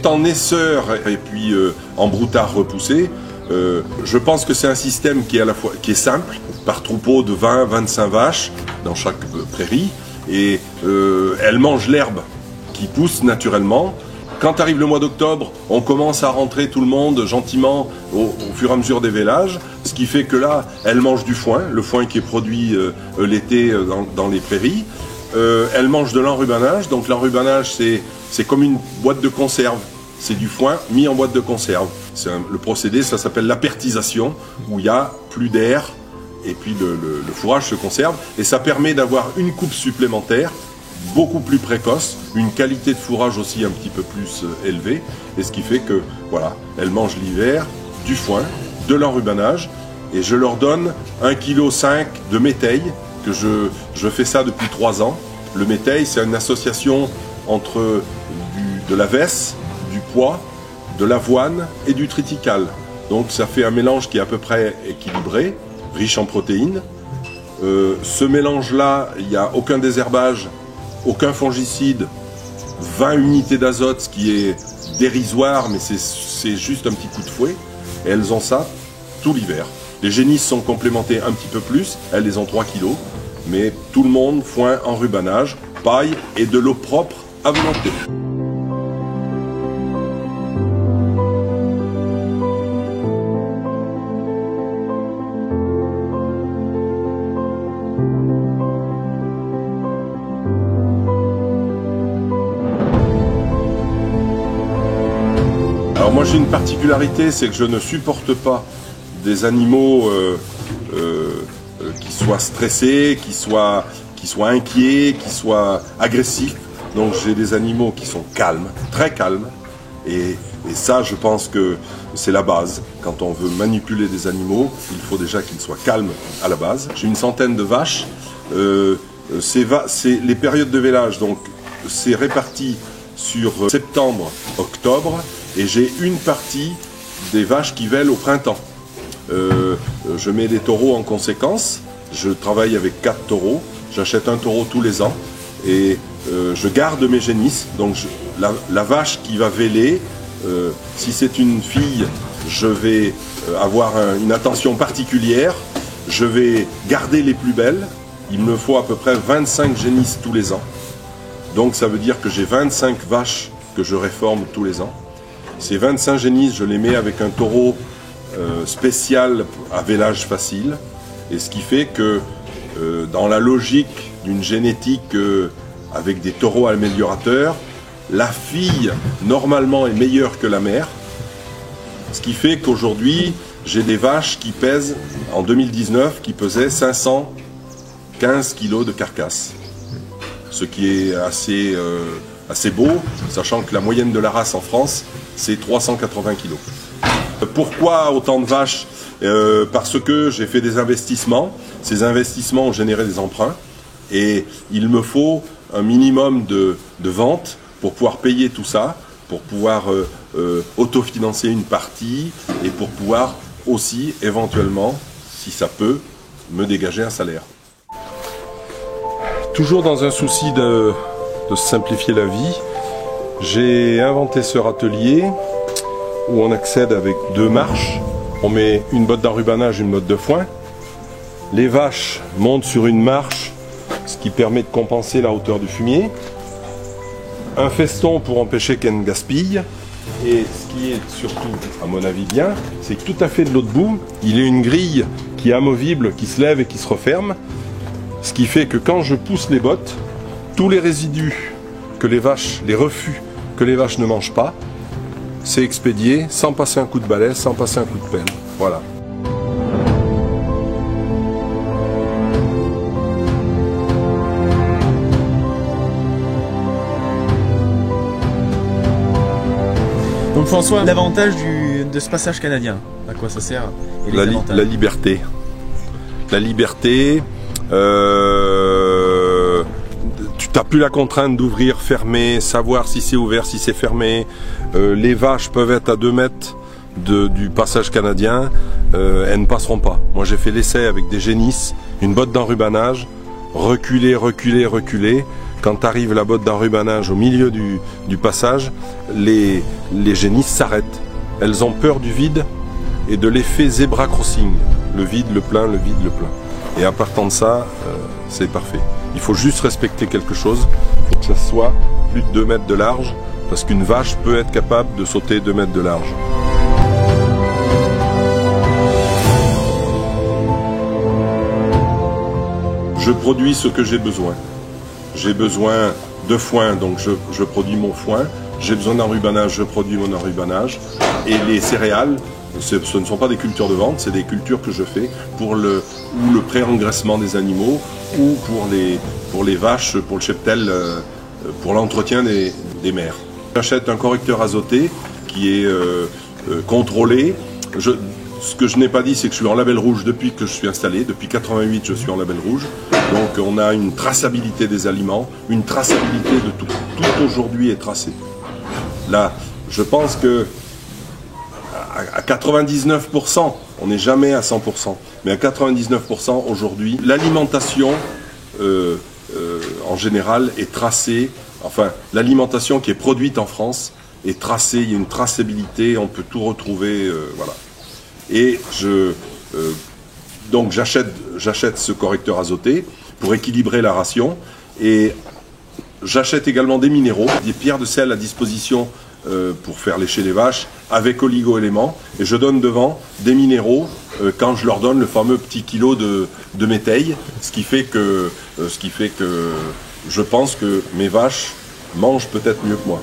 en essor et puis en broutard repoussé. Je pense que c'est un système qui est simple, par troupeau de 20-25 vaches dans chaque prairie, et elles mangent l'herbe qui pousse naturellement. Quand arrive le mois d'octobre, on commence à rentrer tout le monde gentiment au fur et à mesure des vélages, ce qui fait que là, elles mangent du foin, le foin qui est produit l'été dans les prairies. Elles mangent de l'enrubanage, donc l'enrubanage c'est comme une boîte de conserve, c'est du foin mis en boîte de conserve. Le procédé, ça s'appelle l'apertisation, où il y a plus d'air et puis le fourrage se conserve, et ça permet d'avoir une coupe supplémentaire, beaucoup plus précoce, une qualité de fourrage aussi un petit peu plus élevée, et ce qui fait que, voilà, elles mangent l'hiver du foin, de l'enrubanage, et je leur donne 1,5 kg de métail, que je fais ça depuis 3 ans. Le métail, c'est une association entre de la vesse, du pois, de l'avoine et du triticale. Donc ça fait un mélange qui est à peu près équilibré, riche en protéines. Ce mélange-là, il n'y a aucun désherbage, aucun fongicide, 20 unités d'azote, ce qui est dérisoire, mais c'est juste un petit coup de fouet. Et elles ont ça tout l'hiver. Les génisses sont complémentées un petit peu plus, elles les ont 3 kg, mais tout le monde, foin, enrubanage, paille et de l'eau propre à volonté. Alors moi j'ai une particularité, c'est que je ne supporte pas des animaux qui soient stressés, qui soient inquiets, qui soient agressifs. Donc j'ai des animaux qui sont calmes, très calmes. Et ça, je pense que c'est la base. Quand on veut manipuler des animaux, il faut déjà qu'ils soient calmes à la base. J'ai une centaine de vaches. C'est les périodes de vélage, donc c'est réparti sur septembre, octobre. Et j'ai une partie des vaches qui vèlent au printemps. Je mets des taureaux en conséquence. Je travaille avec 4 taureaux. J'achète un taureau tous les ans. Et je garde mes génisses. Donc la vache qui va véler, si c'est une fille, je vais avoir une attention particulière. Je vais garder les plus belles. Il me faut à peu près 25 génisses tous les ans. Donc ça veut dire que j'ai 25 vaches que je réforme tous les ans. Ces 25 génisses, je les mets avec un taureau spécial à vélage facile. Et ce qui fait que dans la logique d'une génétique avec des taureaux améliorateurs, la fille normalement est meilleure que la mère. Ce qui fait qu'aujourd'hui, j'ai des vaches qui pèsent, en 2019, qui pesaient 515 kg de carcasse. Ce qui est assez beau, sachant que la moyenne de la race en France, c'est 380 kg. Pourquoi autant de vaches? Parce que j'ai fait des investissements. Ces investissements ont généré des emprunts. Et il me faut un minimum de ventes pour pouvoir payer tout ça, pour pouvoir autofinancer une partie et pour pouvoir aussi, éventuellement, si ça peut, me dégager un salaire. Toujours dans un souci de simplifier la vie, j'ai inventé ce râtelier où on accède avec 2 marches. On met une botte d'enrubanage, une botte de foin. Les vaches montent sur une marche, ce qui permet de compenser la hauteur du fumier. Un feston pour empêcher qu'elle ne gaspille. Et ce qui est surtout, à mon avis, bien, c'est que tout à fait de l'autre bout, il y a une grille qui est amovible, qui se lève et qui se referme. Ce qui fait que quand je pousse les bottes, tous les résidus que les vaches, les refus que les vaches ne mangent pas, c'est expédié sans passer un coup de balai, sans passer un coup de pelle. Voilà. Donc François, l'avantage de ce passage canadien, à quoi ça sert? Et la liberté. La liberté, tu n'as plus la contrainte d'ouvrir, fermer, savoir si c'est ouvert, si c'est fermé. Les vaches peuvent être à 2 mètres du passage canadien, elles ne passeront pas. Moi j'ai fait l'essai avec des génisses, une botte d'enrubanage, reculer, reculer, reculer. quand arrive la botte d'enrubanage au milieu du passage, les génisses s'arrêtent. Elles ont peur du vide et de l'effet zebra crossing. Le vide, le plein, le vide, le plein. Et à partant de ça, c'est parfait. Il faut juste respecter quelque chose. Il faut que ça soit plus de 2 mètres de large, parce qu'une vache peut être capable de sauter 2 mètres de large. Je produis ce que j'ai besoin. J'ai besoin de foin, donc je produis mon foin. J'ai besoin d'enrubanage, je produis mon enrubanage. Et les céréales, ce ne sont pas des cultures de vente, c'est des cultures que je fais pour le pré-engraissement des animaux ou pour les vaches, pour le cheptel, pour l'entretien des mers. J'achète un correcteur azoté qui est contrôlé. Ce que je n'ai pas dit, c'est que je suis en label rouge depuis que je suis installé. Depuis 88, je suis en label rouge. Donc on a une traçabilité des aliments, une traçabilité de tout. Tout aujourd'hui est tracé. Là, je pense que à 99%, on n'est jamais à 100%, mais à 99% aujourd'hui, l'alimentation en général est tracée. Enfin, l'alimentation qui est produite en France est tracée, il y a une traçabilité, on peut tout retrouver, voilà. Et donc j'achète ce correcteur azoté pour équilibrer la ration, et j'achète également des minéraux, des pierres de sel à disposition pour faire lécher les vaches avec oligo-éléments, et je donne devant des minéraux quand je leur donne le fameux petit kilo de métail, ce qui fait que je pense que mes vaches mangent peut-être mieux que moi.